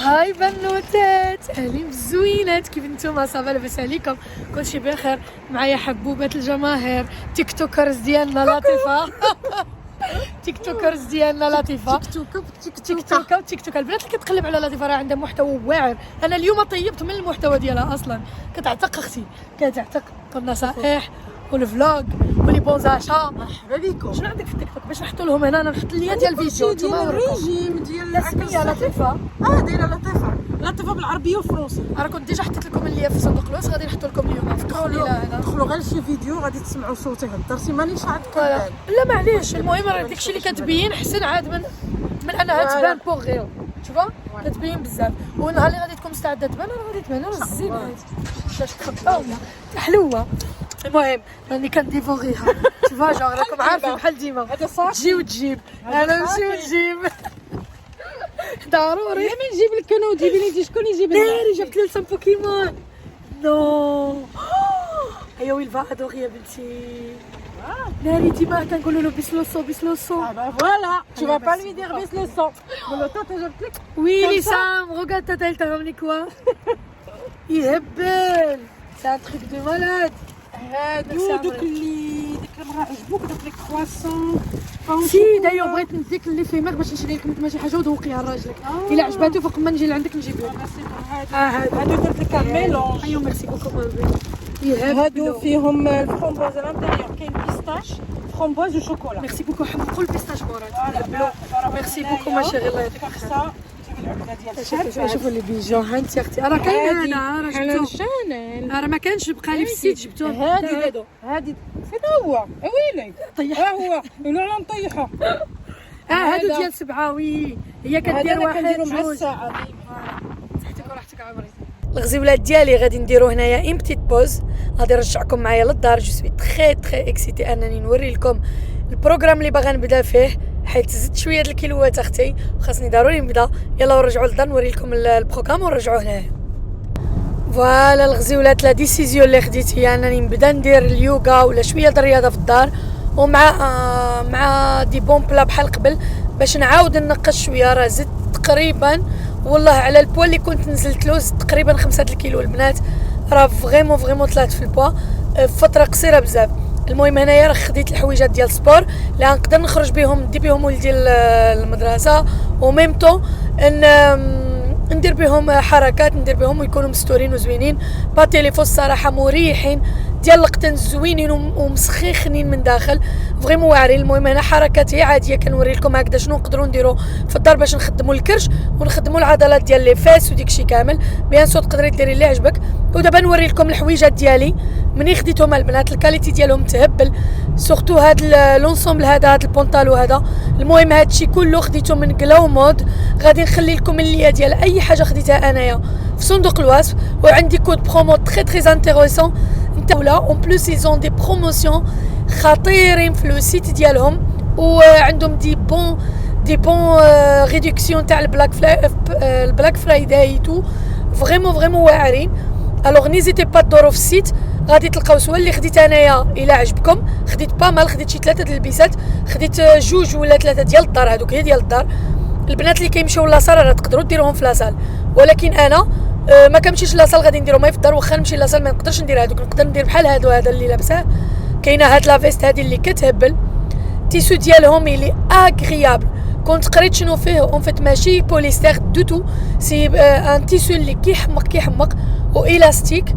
هاي بنوتات، اهلين بالزوينات، كيف نتوما؟ صافا لاباس عليكم؟ كلشي بخير؟ معايا حبوبات الجماهير، تيك توكرز ديالنا لطيفه تيك توكرز ديالنا لطيفه، تيك توك البنات اللي كتقلب على لطيفه راه عندها محتوى واعر. انا اليوم طيبت من المحتوى ديالها اصلا، كتعتق اختي، كتعتق النصائح والفلوج ولي بونزاشا. مرحبا بكم. شنو عندك في التيك توك باش نحطوا لهم هنا؟ انا نحط ليا ديال الفيديو ديال الريجيم ديال اسميه لطيفه. دايره لطيفه بالعربيه والفرنسيه. انا كنت ديجا حطيت لكم اللي في صندوق الوصف، غادي نحط لكم اليوم. فكروا لي لا دخلوا غير شي فيديو غادي تسمعوا صوتي هضرتي مانيش عاد كنبان. لا معليش، المهم راه داكشي اللي كتبين حسن عاد من انها تبان بوغ غير شوفا كتبين بزاف. والنهار اللي غادي تكون مستعده تبان راه غادي تبان، راه زينه هادي باش تخبى ولا حلوه. المهم راني كنديفوغيها شوفا جا راكم عارفين بحال ديما هذا صافي تجي وتجيب، انا نمشي ونجيب ضروري. لا ما نجيب لك انا وتجيبي لي شكون يجيب لنا؟ ناري جبت لي لسان بوكيمون. نو هيا ويل فا ادوغي يا بنتي. ناري ديما كنقولوا له بسلوسو بسلوسو. فوالا tu vas pas lui dire baisse le son. قولوا تاتا جبت لك وي لي سام regarde tata elle t'a ramené quoi. يهبل c'est un truc de malade. هادو دوك اللي ديك المراه عجبوك دوك لي كرواسون. سي دايو بغيت نديك اللي فيه ماك باش نشري لك نتوما شي حاجه وذوقيها لراجلك. الا عجباتو فوق ما نجي لعندك نجيب لك. هادو درت لك ميلونج. ايوا ميرسي بوكو مامي. هادو فيهم الفرomboise الانتيريور كاين بيستاش فرomboise وشوكولا. ميرسي بوكو حبوا البيستاش مورات. ميرسي بوكو ما شاء الله يعطيك الخير. شوفوا لي بيجو ها انت اختي راه كاين هنا راه شانيل راه ما كانش بقى لي في السيت جبتوه. هادي فين هو ويلي طيح هو ولا لا نطيحه. هادو ديال 7 وي هي كدير واحد كنديرو مع جوج. الساعه. صحتك وراحتك عمري. الغزيولات ديالي غادي نديرو هنايا ان بتيت بوز، غادي نرجعكم معايا للدار. جو سوي تري اكسيتي انني نوري لكم البروغرام اللي باغا نبدا فيه، حيت زدت شويه د الكيلوات اختي وخاصني ضروري نبدا. يلا ونرجعوا للدار نوري لكم البروغرام ونرجعوا هنايا. فوالا الغزيولات، لا ديسيزيون اللي خديت هي انني نبدا ندير اليوغا ولا شويه د الرياضه في الدار، ومع دي بون بلا بحال قبل باش نعاود ننقص شويه. راه زدت تقريبا والله على البوا اللي كنت نزلت له، زدت تقريبا 5 الكيلو. البنات راه فريمون طلعت في البوا في فتره قصيره بزاف. المهم هنايا راه خديت الحويجات ديال السبور اللي نقدر نخرج بهم ندي بهم ولدي المدرسه، وميم طون ندير بهم حركات، ندير بهم ويكونوا مستورين وزوينين. با تيليفون الصراحه مريحين ديال القطن زوينين ومسخخنين من داخل فريمون واعرين. المهم هنا حركات هي عاديه كنوري لكم هكذا شنو نقدروا نديروا في الدار باش نخدموا الكرش ونخدموا العضلات ديال لي فاس وديك شي كامل. بيان سو تقدري ديري اللي عجبك. ودابا نوري لكم الحويجات ديالي مني خديتهم البنات، الكاليتي ديالهم تهبل. سورتو هاد لونسومبل هذا، هاد البونطالو هذا. المهم هادشي كله خديته من كلاو مود. غادي نخلي لكم اللي ديال اي حاجه خديتها انايا في صندوق الوصف، وعندي كود برومو تري انتريسون نتاولا. اون بلوس ايزون دي بروموسيون خطيرين في لو سيت ديالهم، وعندهم دي بون ريدكسيون تاع البلاك فرايداي تو فريمون واعرين. الوغ نيزيتي با تدوروا في السيت، غادي تلقاو سوا اللي خديت انايا الى عجبكم. خديت با مال، خديت شي 3 د البيسات، خديت 2 ولا 3 ديال الدار. هذوك هي ديال الدار. البنات اللي كيمشيو لاصال راه تقدروا ديروهم في لاصال، ولكن انا ما كنمشيش لاصال، غادي نديرهم في الدار. واخا نمشي لاصال ما نقدرش ندير هذوك، نقدر ندير بحال هادو. هذا اللي لابسه كاينه هاد لافيست هذه اللي كتهبل. تيسو ديالهم اللي اغريابل. كنت قريت شنو فيه اون فيت ماشي بوليستر دو تو، سي ان تيسو اللي كيحمق والاستيك.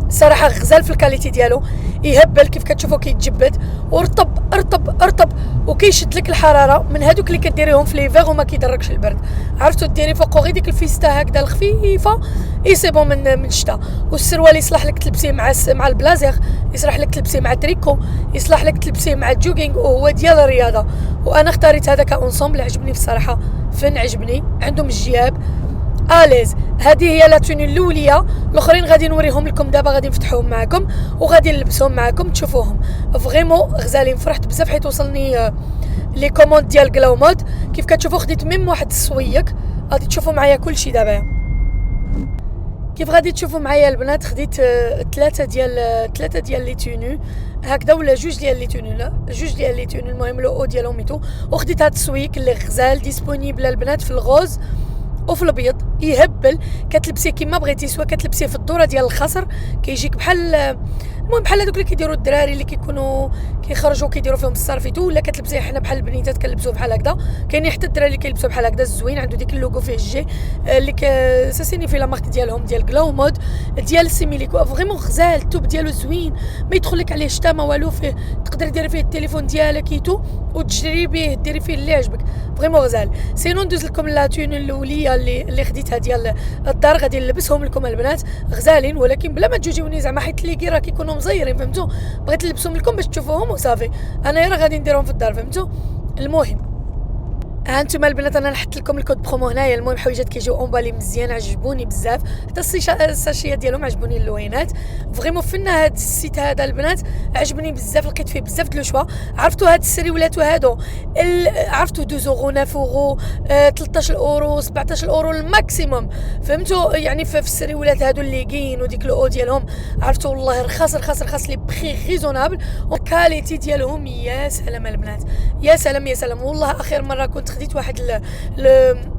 صراحه غزال في الكاليتي ديالو، يهبل كيف كتشوفوا كيتجبد ورطب وكيشد لك الحراره. من هذوك اللي كديريهم في ليفير وما كيدركش البرد. عرفتوا ديري فوق غير ديك الفيستا هكذا الخفيفه سي بون من الشتاء. والسروال يصلح لك تلبسيه مع البلازير، يصلح لك تلبسيه مع التريكو، يصلح لك تلبسيه مع الجوغينغ، وهو ديال الرياضه. وانا اختاريت هذا كاونسومبل، عجبني بصراحه فن، عجبني. عندهم الجياب اليز. هذه هي لا توني الاوليه، الاخرين غادي نوريهم لكم دابا، غادي نفتحوهم معكم وغادي نلبسهم معكم تشوفوهم. فريمون غزالين، فرحت بزاف حيت وصلني لي كوموند ديال كلاو مود. كيف كتشوفوا خديت ميم واحد السويق، غادي تشوفوا معايا كلشي دابا. كيف غادي تشوفوا معايا البنات خديت 3 ديال لي تونو هكذا، ولا 2 ديال لي تونو، لا 2 ديال لي تونو. المهم لو او ديالهم ميتو. وخديت هاد السويق اللي غزال ديسپونيبل البنات في الغوز وفي الابيض يهبل، كتلبسيه كما بغيتي، سواء كتلبسيه في الدوره ديال الخصر كيجيك بحال المهم بحال هذوك اللي كيديروا الدراري اللي كيكونوا كيخرجوا كيديروا فيهم الصرفيتو، ولا كتلبسيه حنا بحال البنيتات كنلبسوه بحال هكذا. كاينين حتى الدراري اللي كيلبسوا بحال هكذا الزوين، عنده ديك اللوغو فيه الجي اللي ساسيني في لا مارك ديالهم ديال غلاو مود ديال سيميليكو، فريمون غزال، التوب ديالو زوين، ما يدخل لك عليه شتا ما والو، فيه تقدر ديري فيه التليفون ديالك ايتو وتجري به ديري فيه اللي عجبك، فريمون غزال. سينو ندوز لكم لا تون الاوليه اللي خديتها ديال الدار، غادي نلبسهم لكم البنات غزالين، ولكن بلا ما تجوني زعما حيت اللي راه كيكونوا مزيرين، فهمتوا؟ بغيت نلبسهم لكم باش تشوفوهم وصافي، انا راه غادي نديرهم في الدار، فهمتوا؟ المهم ها انتم البنات انا نحط لكم الكود برومو هنايا. المهم حويجات كيجيو اونبالي مزيان، عجبوني بزاف، حتى الساشيه ديالهم عجبوني اللوينات، فريمون فينا هاد السيت هذا البنات عجبني بزاف، لقيت فيه بزاف د لو شوا. عرفتوا هاد السريولات هادو عرفتوا 2 اورو 9 اورو 13 اورو 17 اورو الماكسيموم، فهمتوا؟ يعني في السريولات هادو اللي كاين وديك لو ديالهم عرفتوا والله رخاص رخاص رخاص، لي بري ريزونابل، والكاليتي ديالهم يا سلام البنات، يا سلام يا سلام. والله اخر مره كنت خديت واحد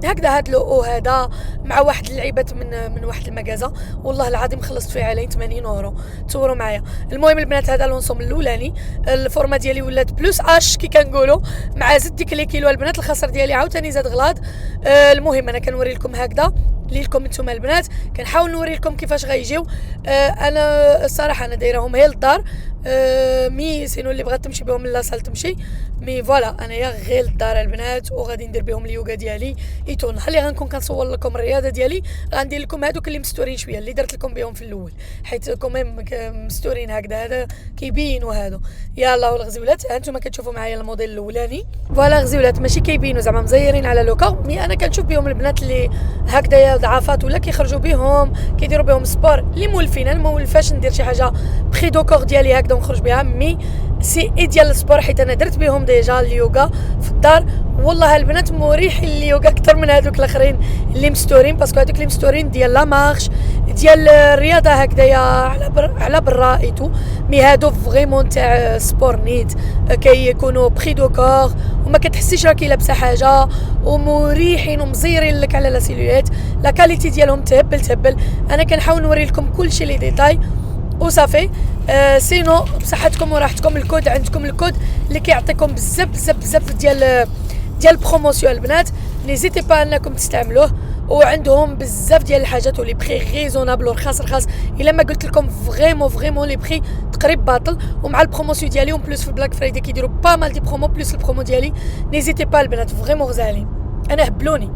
هكذا هاد لو هذا مع واحد اللعيبات من واحد المغازه، والله العظيم خلصت فيه عليه 80 اورو، تصوروا معايا. المهم البنات هذا لونسوم الاولاني، الفورما ديالي ولات بلوس اش كي كنقولوا، مع زد ديك لي كيلو البنات، الخسر ديالي عاوتاني زاد غلاض. المهم انا كنوري لكم هكذا ليكم نتوما البنات، كنحاول نوري لكم كيفاش غيجيو. انا الصراحه انا دايرهم هي للدار، مي سينو اللي بغات تمشي بهم لاصال تمشي، مي فوالا انايا غير للدار البنات، وغادي ندير بهم اليوغا ديالي ايتو. نهار اللي غنكون كنصور لكم الرياضه ديالي غندير لكم هذوك اللي مستورين شويه اللي درت لكم بهم في الاول، حيت كوميم مستورين هكذا، هذا كيبينوا هادو. يلا والغزولات هانتوما كتشوفوا معايا الموديل الاولاني، فوالا غزولات ماشي كيبينوا زعما مزيرين على لوكا، مي انا كنشوف بهم البنات اللي هكذايا ضعافات ولا كيخرجوا بهم كيديروا بهم سبور، اللي مولفين. انا ما مولفاش ندير شي حاجه بري دوكور ديالي هكذا ونخرج بها، مي سي ايديال السبور، حيت انا درت بهم ديجا اليوغا في الدار، والله البنات مريح اليوغا اكثر من هذوك الاخرين اللي مستورين، باسكو هذوك اللي مستورين ديال لا مارش ديال الرياضه هكذايا على برا ايتو، مي هادو فريمون تاع سبور نيت، كيكونوا بري دوكور وما كتحسيش راكي لابسه حاجه، ومريحين ومزيرين لك على لا سيلويت، لا كاليتي ديالهم تهبل. انا كنحاول نوري لكم كلشي لي ديتاي وصافي. سينو بصحتكم وراحتكم، الكود عندكم، الكود اللي كيعطيكم بزاف بزاف بزاف ديال بروموسيون البنات، نيزيتي با انكم تستعملوه، وعندهم بزاف ديال الحاجات ولي بري ريزونابل ورخاص. الا ما قلت لكم فريمون لي بري تقريب باطل، ومع البروموسيون ديالي وبلوس في البلاك فرايدي كيديروا با مال دي برومو بلوس البرومو ديالي، نيزيتي با البنات فريمون غزالين، انا هبلوني.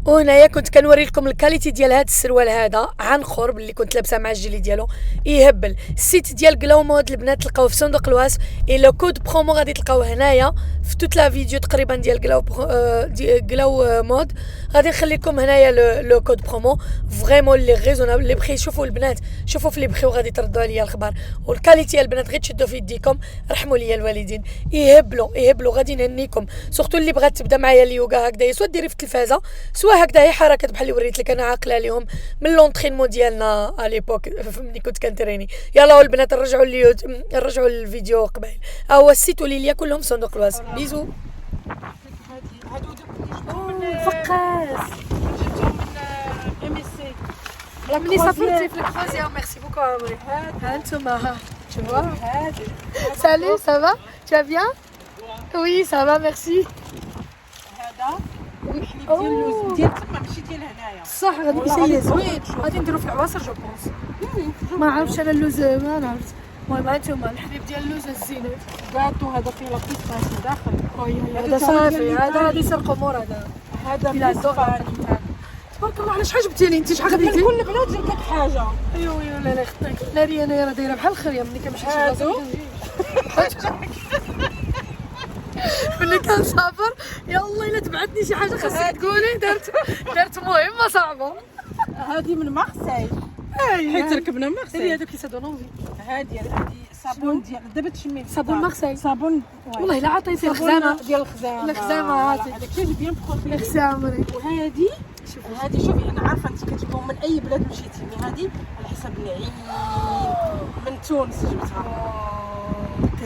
وهنايا كنت كنوري لكم الكاليتي ديال هذا السروال هذا عن قرب اللي كنت لابسه مع الجيلي ديالو، يهبل. السيت ديال غلاو مود البنات تلقاوه في صندوق الواس، اي لو كود برومو غادي تلقاوه هنايا في توت لا فيديو تقريبا ديال غلاو مود، غادي نخلي لكم هنايا لو كود برومو فريمون لي ريزونابل اللي بغي. شوفوا البنات، شوفوا في اللي بغيو غادي تردوا عليا الخبر، والكاليتي البنات غير تشدوا في يديكم، رحموا لي الوالدين، يهبلوا غادي نهنيكم. سورتو اللي بغات تبدا معايا اليوغا هكذا، سواء ديري في التلفازه سواء هكذا هي حركات بحال اللي وريت لك انا عاقله عليهم من لونطرينمون ديالنا اليبوك ملي كنت كنتريني. يلا البنات نرجعوا للفيديو قبل. هو السيت وليليا كلهم صندوق الواس. بيزو. هادو فقاس جبتهم من MSC. ملي سافرتي في الكروزير. ميرسي بوكو عمري. ها انتما شوفوا هادي. سالي سافا tu vas bien? Oui ça va merci. هذا الحليب ديال اللوز ديال تما ماشي ديال هنايا. صح غادي يسيز غادي نديرو في العواصر جو بونس. ما عرفتش انا اللوز ما نعرفش. المهم هانتوما الحليب ديال اللوز الزينات كاطو هذا فيه لاطيس ماشي داخل. هذا صافي هذا غادي يسرقوا مور هذا فيه الزغال. تبارك الله علاش عجبتيني انت شحال خديتي؟ كل بنات جبت لك حاجه. ايوا لا لا خطيك ناري انا راه دايره بحال الخريه ملي كنمشي لشي بلاصه ملي كنسافر. يلا الا تبعتني شي حاجه خاصك تقولي درت مهمه صعبه. هذه من مارسيل حيت ركبنا مارسيل. هي هذوك يسدونهم هذه صابون ديال دابا تشمي صابون مارسيل. صابون والله الا عطيتي الخزامه ديال الخزامه. الخزامه هاتي هذاك شي بيان بروفيل. الخزامه وهذه شوفي انا عارفه انت كتجيبهم من اي بلاد مشيتي، مي هذه على حسب العين من تونس جبتها.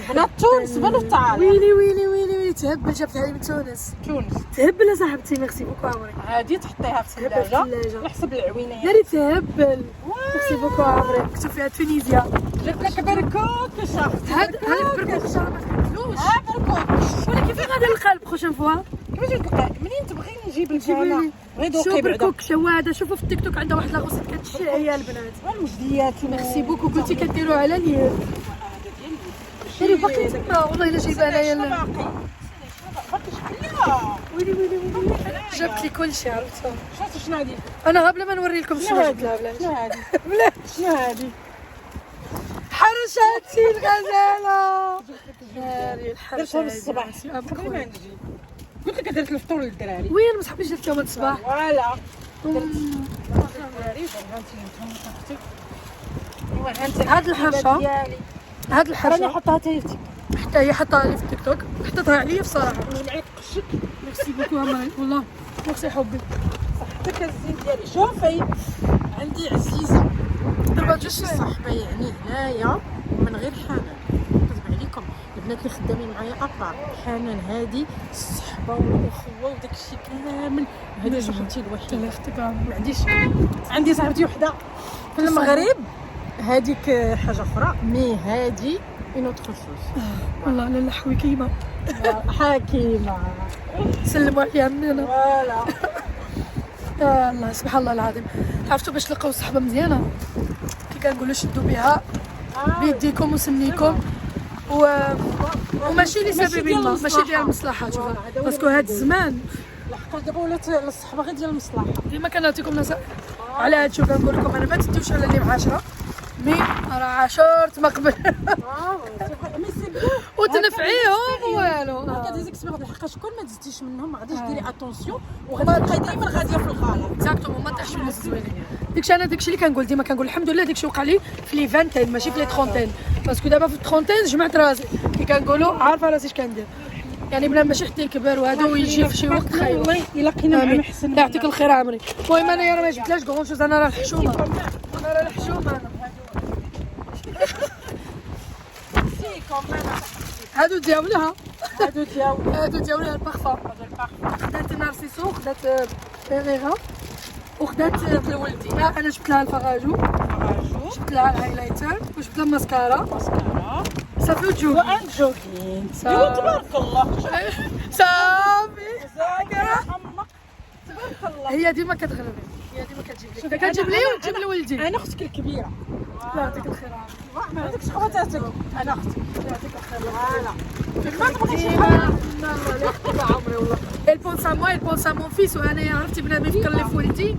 حنا تونس بنو الطعام. ويلي ناري تهبل جابتها لي من تونس. تونس تهبل صاحبتي ميرسي بوكو عمري. عادي تحطيها في الثلاجه على حسب العوينه. ناري تهبل ميرسي بوكو عمري. مكتوب فيها تونيزيا. جبت لك بركوك شخص. هاد بركوك شهر ما فهمتلوش. بركوك ولكن فين غادي نلقى البروشين فوا؟ كيفاش تلقى منين تبغي نجيب لك جيبي انا لي. غير شوف دوقي بعدا بركوك شواده. شوفوا في التيك توك عندها واحد لاغوسيت كتشيع هي البنات. المجديات. ميرسي بوكو قلتي كديروا على اليد. شري باقي تما والله الا جايبه انايا. ويلي ويلي ويلي جابت لي كلشي عرفتها. شنو هادي؟ انا بلا ما نوري لكم شنو جبت لها بلاش. شنو هادي؟ بلاش شنو هادي؟ حرشاتي الغزاله. ناري درتها الحرشه بالصباح قبل ما نجي. قلت لك درت الفطور للدراري. وين ما صحابيش درت لهم الصباح. فوالا درت الدراري درتهم اختي. هاد الحرشه هاد راني الحرشه نحطها حتى في حتى هي حطها لي في التيك توك حطيتها عليا بصراحه. معاك قشك ميرسي بوكو عمري والله ميرسي حبي. صحتك الزين ديالي. شوفي عندي عزيزه ضربات شي صاحبه يعني هنايا من غير حنان كتب عليكم البنات اللي خدامين معايا ابار. حنان هادي الصحبه والاخوه وداك الشيء كامل. هذه صاحبتي الوحيده ما عنديش. عندي صاحبتي وحده في المغرب هذيك حاجه اخرى مي هادي اون اوتر شوز. والله لا حويكيمه حكيمه سلموا عليها مننا. فوالا الله سبحان الله العظيم. عرفتوا باش تلقاو صحبه مزيانه كي كنقولوا شدوا بها بيديكم وسنيكم وماشي لسبب ما ماشي ديال المصلحه. شوفوا باسكو هاد الزمان لحقاش دابا ولات الصحبه غير ديال المصلحه. ديما كنعطيكم نصائح على هاد. شوف كنقول لكم انا ما تديوش على اللي معاشره مي راه عاشرت ما قبل مي سي بو وتنفعيهم والو. كتهزك سبيغ لحقاش كل ما دزتيش منهم ما غاديش ديري اتونسيون وغادي تبقاي دائما غاديه في الغلط. اكزاكتومون ما طيحش في الناس الزوينين. داكشي انا داكشي اللي كنقول ديما كنقول الحمد لله داكشي وقع لي في لي فانتين ماشي في لي ترونتين باسكو دابا في الترونتين جمعت راسي كي كنقولوا عارفه راسي اش كندير يعني بلا ماشي حتى يكبر وهذا ويجي في شي وقت خايب. والله الا لقينا مع محسن يعطيك الخير عمري. المهم انا راه ما جبتلاش كغون شوز. انا راه الحشومه انا راه الحشومه انا هادو دياولها هادو دياولها البارفان. خدات نارسيسو خدات بيريرا وخدات لولدي. انا جبت لها الفراجو جبت لها الهايلايتر وجبت لها الماسكارا صافي وجوج وان جوكين. تبارك الله صافي تبارك الله. هي ديما كتغلبني. هي ديما كتجيب لي كتجيب لي وتجيب لولدي. انا اختك الكبيره. الله يعطيك الخير ما عندكش خواتاتك. انا اختك يعطيك الخير. ما تبغيش عمري والله. البونس ا موا البونس ا مون فيس. وانا عرفتي بنادم يفكر لي في ولدي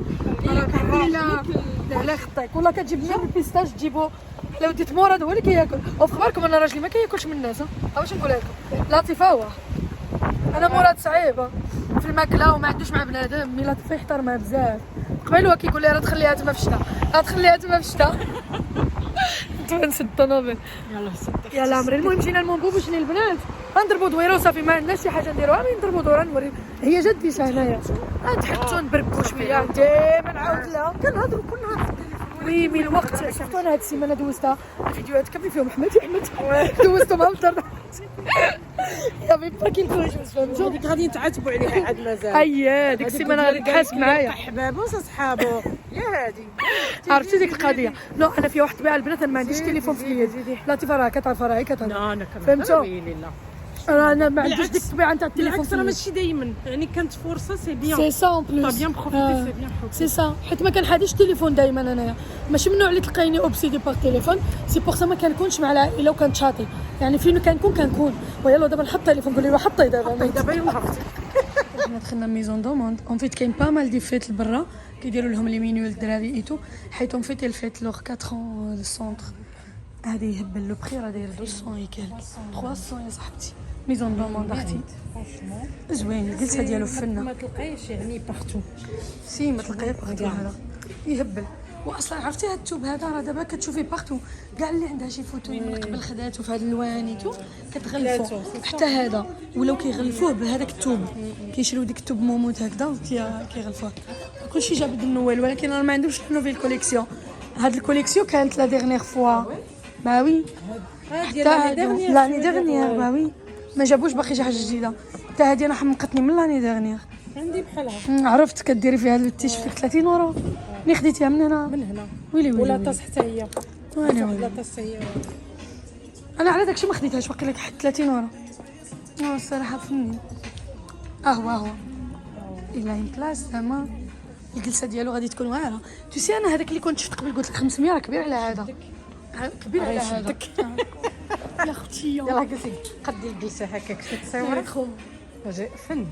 لا على خطيك والله. كتجيب لنا البيستاش تجيبو لو ديت مراد هو اللي كياكل. وفي خبركم انا راجلي ما كياكلش من الناس. واش نقول لكم لطيفه هو. انا مراد صعيبه في الماكله وما عندوش مع بنادم. مي لطيفه يحترمها بزاف. قبيل هو كيقول لي راه تخليها تما في الشتا تخليها تما في الشتا. نسد الطوموبيل يلا عمري. المهم جينا المونبو باش البنات غنضربوا دويره وصافي ما عندناش شي حاجه نديروها غير نضربوا دوره نوري. هي جديتها هنايا نتحطوا نبركوا شويه ديما نعاود لها كنهضروا كل نهار. وي مي الوقت شفتوا انا هاد السيمانه دوزتها الفيديوهات كاملين فيهم احمد دوزتهم مع الدار يا بي باكي الكوج فهمتوا. هذيك غادي نتعاتبوا عليها عاد مازال. اييه ديك السيمانه غادي تحاسب معايا حبابو صحابو يا هادي. عرفتي ديك القضيه. نو انا فيها واحد الطبيعه البنات انا ما عنديش تليفون في اليد. لطيفه راه كتعرف راه هي كتعرف. انا كمان فهمتوا؟ ويلي لا راه انا ما عنديش ديك الطبيعه نتاع التليفون بالعكس في راه اليد. ماشي دايما يعني كانت فرصه سي بيان. سي سا اون بلوس بيان بروفيتي سي بيان سي سا. حيت ما كنحاديش تليفون دائما انايا ماشي من النوع اللي تلقايني اوبسيدي باغ تليفون. سي بوغ سا ما كنكونش مع العائله وكنت شاطي يعني فين كنكون ويلا دابا نحط التليفون قول لي حطي دابا دابا يلا عرفتي. حنا دخلنا ميزون دوموند اون فيت كاين با مال دي فيت لبرا كيديروا لهم لي مينيو للدراري ايتو حيت اون فيت الفيت لوغ 4 ans السونتر هذا يهبل لو بري راه داير 200 يكال 300 يا صاحبتي. ميزون دوموند اختي زوين الجلسه ديالو فنه ما تلقايش يعني بارتو. سي ما تلقايه بارتو هذا يهبل. واصلا عرفتي هاد الثوب هذا راه دابا كتشوفي بارتو كاع اللي عندها شي فوتو من قبل خداتو في هاد الوانيتو كتغلفو حتى هذا ولاو كيغلفوه بهذاك الثوب كيشريو ديك الثوب موموت هكذا كيغلفوه كلشي جاب النوال. ولكن انا ما عندوش نوفيل كوليكسيون. هاد الكوليكسيون كانت لا ديرنيير فوا با وي ديال لاني ديرنيير با وي ما جابوش باقي شي حاجه جديده. حتى هذه انا حمقتني من لاني ديرنيير. عندي بحالها. عرفت كديري فيها التيشيرت 30 اورو. ملي خديتيها من هنا من هنا ويلي ولا طاس حتى هي. ويلي لا طاس هي. انا على داكشي ما خديتهاش باقي لك حتى 30 اورو. الصراحه فني. هو الا بلاص زعما الجلسه ديالو غادي تكون واعره. تسي انا هذاك اللي كنت شفت قبل قلت لك 500 راه كبير على هذا. كبير على هذا. يا اختي يلاه جلسي قدي الجلسه هكاك تصوري خو فن.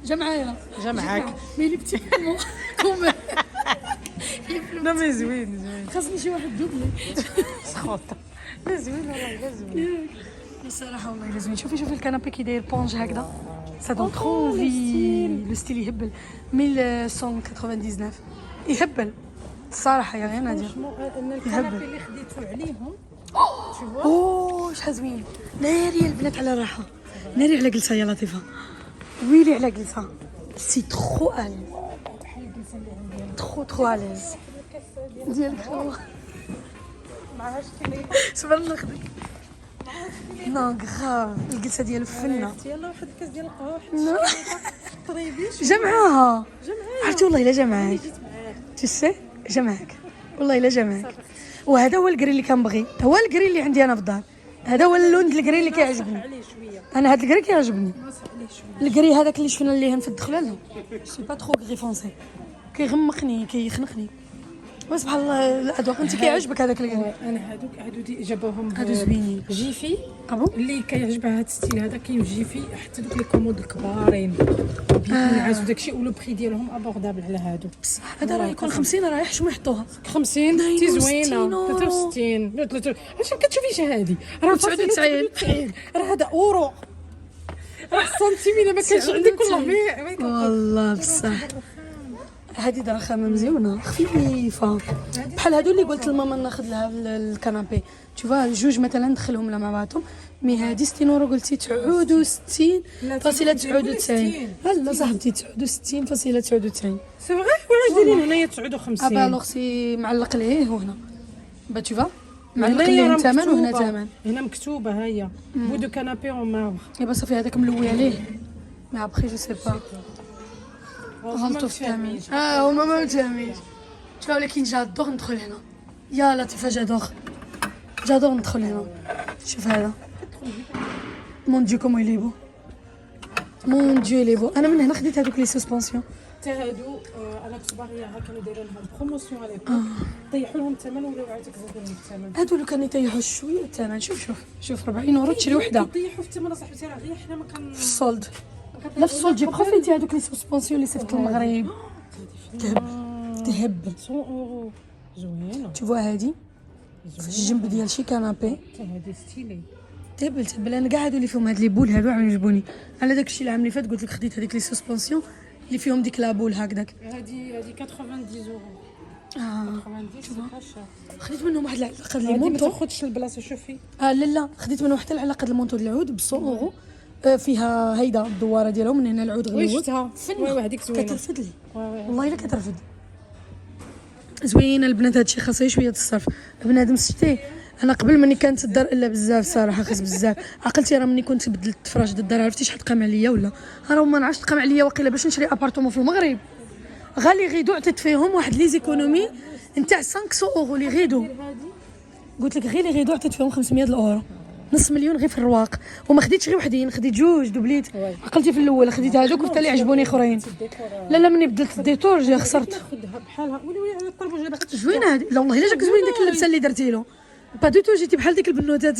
جا معايا جا معاك. ملي بتيمو كوم لا مي زوين خاصني شي واحد دوبلي سخوطه. لا زوين والله لا زوين الصراحه والله الا زوين. شوفي الكنابي كي داير بونج هكذا سا دون ترو في لو ستيل يهبل 1199 يهبل الصراحه يا غير ناديه الكنابي اللي خديتو عليهم شحال زوين. ناري البنات على راحه ناري على جلسه يا لطيفه ويلي على جلسه سي ترو اليز ترو اليز ديالك خو معهاش كلي سبحان الله خدك نو غراف الجلسه ديالو فنه. يلا واحد الكاس ديال القهوه طريبيش جا معاها عرفتي والله الا جا معاك تسي جا معاك والله الا جا معاك. وهذا هو الكري اللي كنبغي هو الكري اللي عندي انا في الدار. هذا هو اللون ديال الكري اللي كيعجبني انا. هذا الكري كيعجبني الكري هذاك اللي شفنا اللي في الدخله لا سي با ترو كري فرونسي كيغمقني كيخنقني. سبحان الله الاذواق انت كيعجبك هذاك الكري. انا هادو جابوهم هادو زوينين جيفي ابو اللي كيعجبها هذا الستيل هذا كاين جيفي حتى دوك لي كومود الكبارين بينعاز وداكشي ولو بري ديالهم ابوردابل على هادو. هذا راه يكون 50 راه حشمو يحطوها 50 تي زوينه 63 اش كتشوفيش هادي راه 99 راه هذا اورو راه سنتيمين ما كانش عندي كل والله بصح هذه دراخمه مزيونه خفيفه بحال هادو اللي قلت لماما ناخذ لها الكنابي تشوفها جوج مثلا ندخلهم لا مع بعضهم. مي هذه 60 اورو قلتي 69 فاصله 99 لا صاحبتي 69 فاصله 99 سي فغي ولا دايرين هنايا 59 الوغ سي معلق ليه هنا با تشوفا معلق ليه الثمن وهنا ثمن هنا مكتوبه ها هي بو دو كنابي اون ماربر يبا صافي هذاك ملوي عليه مي ابخي جو سي با غلطوا في التامين هما ما متفاهمينش. شوف ولكن جادور ندخل هنا يا لطيفه جادور ندخل هنا. شوف هذا مون ديو كومو يلي بو مون ديو لي بو. انا من هنا خديت هذوك لي سسبونسيون حتى هادو على كباريه كانوا دايرين لهم بروموسيون على ليبوك طيحوا لهم الثمن ولاو عاوتاني زادوا لهم الثمن. هادو لو كانوا يطيحوا شويه الثمن شوف 40 اورو تشري وحده يطيحوا في الثمن صاحبتي راه غير حنا ما كان في السولد لا في السولد. جي بروفيتي هذوك لي سسبونسيون اللي صيفط المغرب تهبل 100 اورو زوينه. شوفوا هذه في الجنب ديال شي كنابي حتى هذه ستيلي تهبل. انا كاع هادو اللي فيهم هاد لي بول هادو عجبوني. على داكشي العام اللي فات قلت لك خديت هذيك لي سسبونسيون اللي فيهم ديك لابول هكذاك. هذه 90 اورو 90 شحال خديت منهم واحد العلاقه ديال هذه ما المونطو. تاخذش البلاصه شوفي لا خديت منهم حتى العلاقه ديال المونطو ديال العود ب 100 اورو. فيها هيدا الدواره ديالهم من هنا العود غلوت شفتها وي هذيك زوينه كترفد لي والله الا كترفد زوينه البنات. هادشي خاصها شويه الصرف بنادم شتي. انا قبل مني كانت الدار الا بزاف صراحه خاص بزاف عقلتي راه مني كنت بدلت الفراش ديال الدار عرفتي شحال تقام عليا ولا راه ما نعرفش تقام عليا واقيلا باش نشري ابارتومون في المغرب غالي غيدو عطيت فيهم واحد لي زيكونومي نتاع 500 اورو لي غيدو. قلت لك غير لي غيدو عطيت فيهم 500 اورو نص مليون غير في الرواق. وما خديتش غير وحدين خديت جوج دوبليت عقلتي في الاول خديت هذوك وحتى اللي عجبوني اخرين. لا مني بدلت الديتور جا خسرت. خدها بحالها ولي على الطربوج اللي بغيت زوينه هذه لا والله الا جاك زوين ديك اللبسه اللي درتي له با دوتو جيتي بحال ديك البنوتات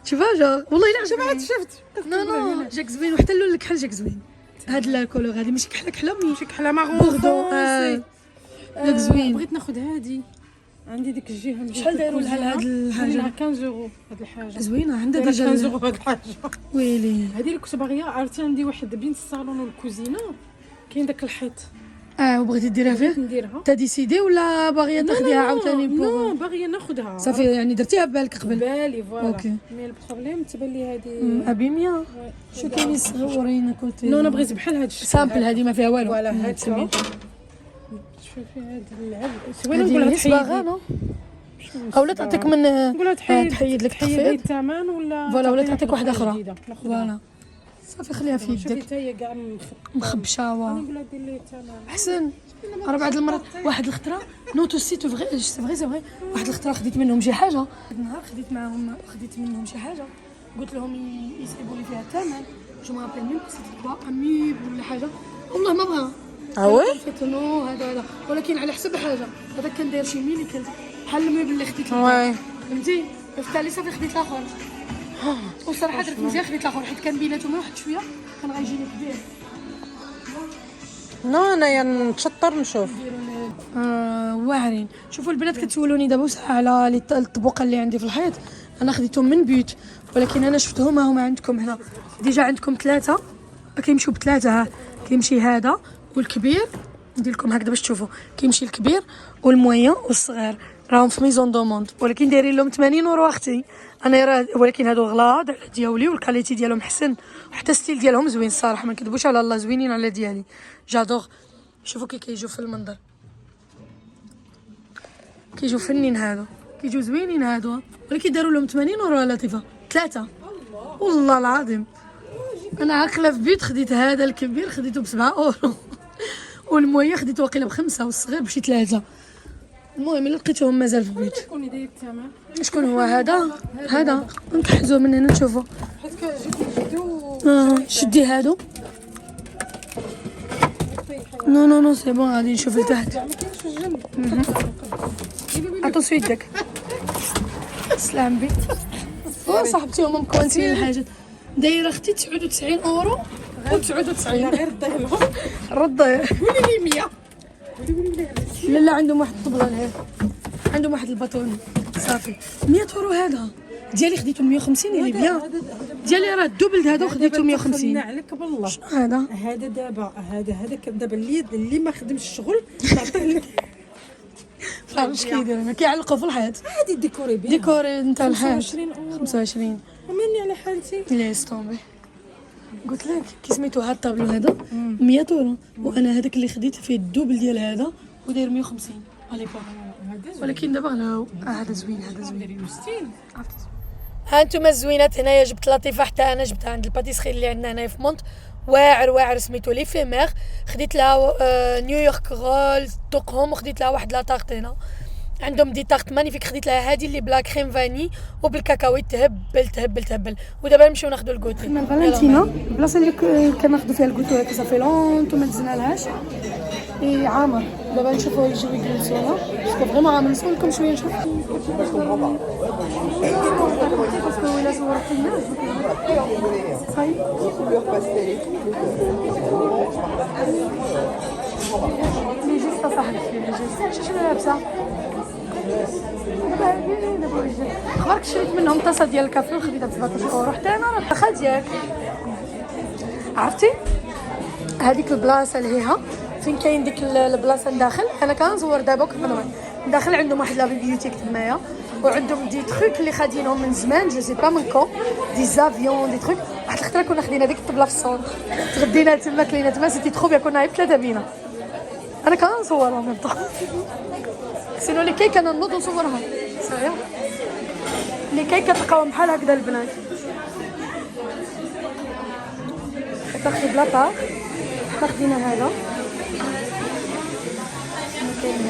شوفها جا والله الا عجبات شفت نو جاك زوين وحتى اللون الكحل جاك زوين. هاد الكولور هذه ماشي كحله ماشي كحله مارون بوردو جاك زوين. بغيت ناخذ هذه عندي ديك الجهه شحال دايروا لها هاد الحاجه 15 اورو هاد الحاجه زوينه عندها ديجا 15 اورو هاد الحاجه ويلي. هذه اللي كنت باغيه عرفتي عندي واحد بين الصالون والكوزينه كاين داك الحيط وبغيتي ديرها فيه نديرها تا ديسيدي ولا باغيه تاخديها عاوتاني لا باغيه ناخذها صافي يعني درتيها ببالك قبل بالي فوالا اوكي. مي البروبليم تبان لي هذه ابيميا شو كاينين صغورين كوتي نو انا بغيت بحال هاد الشكل سامبل هذه ما فيها والو فوالا هاد تسمي شوفي هاد اللعب سوينا نقول هاد صباغه نو اولا تعطيك من نقولها تحيد لك تحيد التخفيض الثمن ولا فوالا، ولا تعطيك تعطيك واحده اخرى جديدة. ناخذ فوالا صافي خليها في شوفي يدك حتى هي كاع مخبشه نقولها دير لي الثمن. حسن. راه بعض المرات واحد الخطره نوتو سيتو فغي سي فغي واحد الخطره خديت منهم شي حاجه، واحد النهار خديت منهم شي حاجه قلت لهم يسحبوا لي فيها الثمن، جو مابيل ميم سيتي كوا اميب ولا حاجه، والله ما بغا وي قلت نو هذا ولكن على حسب حاجه، هذا كان داير شي ميلي كان بحال الميب اللي خديت وي فهمتي، في صافي خديت الاخر وصراحه درت مزيان خديت الاخر حيت كان بيناتهم واحد شويه كان غيجيني كبير. نو انايا نتشطر نشوف. واعرين. شوفوا البنات كتسولوني دابا واش على الطبوقه اللي عندي في الحيط، انا خديتهم من بيوت ولكن انا شفتهم هما عندكم هنا ديجا، عندكم ثلاثه كيمشيو بثلاثه، ها كيمشي هذا والكبير، ندير لكم هكذا باش تشوفوا، كيمشي الكبير والموين والصغير راهم في ميزون دوموند، ولكن دايرين لهم 80 اورو اختي انا راه، ولكن هادو غلاض على دياولي والكاليتي ديالهم حسن وحتى ستيل ديالهم زوين الصراحه، ما نكذبوش على الله زوينين على ديالي جادور. شوفوا كي كيجيو في المنظر، كيجيو فنين هادو، كيجيو زوينين هادو، ولكن داروا لهم 80 اورو لطيفه ثلاثه والله العظيم. انا عاقله في بيت خديت هذا الكبير خديته ب7 اورو والمويه خديته واقيلا ب5 والصغير بشي 3. المهم الا لقيتهم مازال في البيت. شكون يدير الثمن؟ شكون هو هذا نكحزو من هنا نشوفوا. حيت كيجيو شدي هادو. نو سي بون غادي نشوف لتحت. ما كاينش في الجنب. عطو سويدك. سلام بك. صاحبتي هما مكونسين الحاجات دايره اختي 99 اورو و99 غير رديهم. ردي قولي لي 100. لا عندهم واحد الطبله لهيه، عندهم واحد الباطون صافي 100 اورو. هذا ديالي خديته 150 اللي بيان ديالي راه الدوبل هذا وخديته 150. عليك بالله هذا دابا هذا دابا اللي ما خدمش الشغل تعطيه لك. فاش كيدير هنا كيعلقوا في الحيط عادي ديكوري بيه ديكوري نتاع الحيط 25 اورو 25 ومني على حالتي. ليس طومبي قلت لك كي سميتو هاد الطابلو هذا 100 اورو وانا هذاك اللي خديت فيه الدوبل ديال هذا وداير 150 على بالك، ولكن دابا غلاو. هذا زوين هذا زوين. ها انتم الزوينات هنايا جبت لطيفه حتى انا جبتها عند الباتيسري اللي عندنا هنايا في مونت، واعر سميتو لي فيمير، خديت لها نيويورك رول ستوكهولم وخديت لها واحد لا طارت هنا، عندهم دي طارت مانيفيك، خديت لها هذه اللي بلا كريم فاني وبالكاكاوي تهبل. ودابا نمشيو ناخذوا الكوتي من فالنتينا البلاصه اللي كناخذوا فيها الكوتي هكا صافي لونتو ما دزنالهاش اي عامر. دابا نشوفوا يجيو يجلسوا هنا باسكو فريمون عامر. نسول لكم شويه نشوف باسكو ولا صورت الناس صاي لي جيست صاحبتي لي جيست شنو لابسه خبرك شريت منهم طاسه ديال الكافي وخديتها ب 17 اورو حتى انا راه الدخل ديالك. عرفتي هذيك البلاصه اللي هيها فين كاين ديك البلاصه نداخل، انا كنصور دابا كنت نداخل عندهم واحد لا بيبليوتيك تمايا وعندهم دي تروك اللي خادينهم من زمان جو سي با من كون دي زافيون دي تروك. واحد الخطره كنا خدينا ديك الطبله في الصون تغدينا تما كلينا تما سيتي ترو بيان، كنا غير 3 بينا انا كنصورها ميم طون سينو لي كي كنوض نصورها صحيح لي كي كتلقاوهم بحال هكذا البنات. تاخدي بلاطه تاخدينا هذا كاين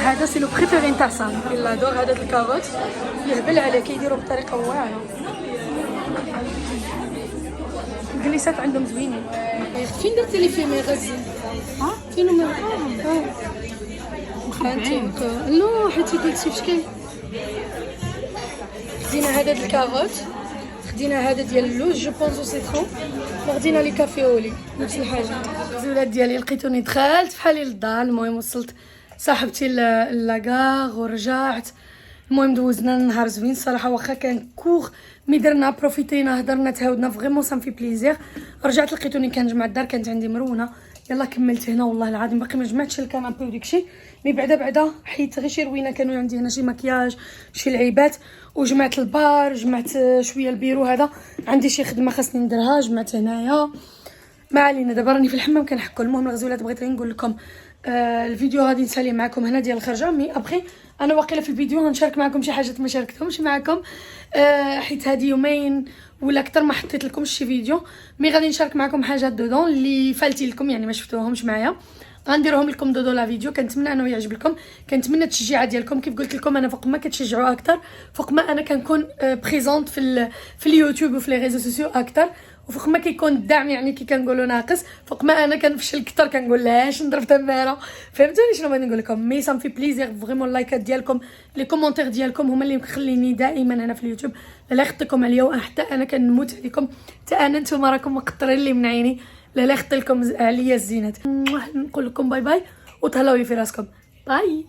هذا سي لو بريفيري نتاع سام الا دور هذا الكاروت يهبل عليه كيديروا بطريقه واعره. الجليسات عندهم زوينين. فين درتي لي فيمي غزي؟ فين هما؟ مخبعين لا حيت قلتي فشكل. خدينا هذا الكاروت، خدينا هذا ديال اللوز جو بونسو سيترون، وخدينا لي كافيولي نفس الحاجه. الزولات ديالي لقيتوني دخلت بحالي للدار، المهم وصلت صاحبتي لاكار ورجعت. المهم دوزنا النهار زوين الصراحه، واخا كان كور مي درنا بروفيتينا هضرنا تهاودنا فريمون سان في بليزير. رجعت لقيتوني كنجمع الدار، كانت عندي مرونه يلا كملت هنا والله العظيم باقي ما جمعتش الكنابي وداكشي مي بعدا حيت غير شي روينه كانوا عندي هنا شي مكياج شي لعيبات، وجمعت البار جمعت شويه البيرو هذا عندي شي خدمه خاصني نديرها جمعت هنايا. ما علينا. دابا راني في الحمام كنحكوا. المهم الغزولات بغيت غير نقول لكم الفيديو غادي نسالي معكم هنا ديال الخرجه. مي ابخي انا واقيلا في الفيديو غنشارك معكم شي حاجات ما شاركتهمش معكم، حيت هذه يومين ولا اكثر ما حطيت لكم شي فيديو. مي غادي نشارك معكم حاجات دودون اللي فالتي لكم، يعني ما شفتوهمش معايا، غنديرهم لكم دودو لا فيديو. كنتمنى انه يعجبكم، كنتمنى التشجيعات ديالكم. كيف قلت لكم انا فوق ما كتشجعوا اكثر، فوق ما انا كنكون بريزونت في اليوتيوب وفي لي ريزو سوسيو اكثر، وفوق ما كيكون الدعم يعني كي كنقولوا ناقص، فوق ما انا كنفشل اكثر كنقول لاش نضرب تماره. فهمتوني شنو بغيت نقول لكم؟ مي سام في بليزير فريمون. اللايكات ديالكم لي كومونتير ديالكم هما اللي مخليني دائما هنا في اليوتيوب. لا يخطيكم عليا وحتى انا كنموت عليكم، حتى انا نتوما راكم مقطرين لي من عيني. لا يخطي لكم عليا الزينات. نقول لكم باي باي وتهلاو لي في راسكم. باي.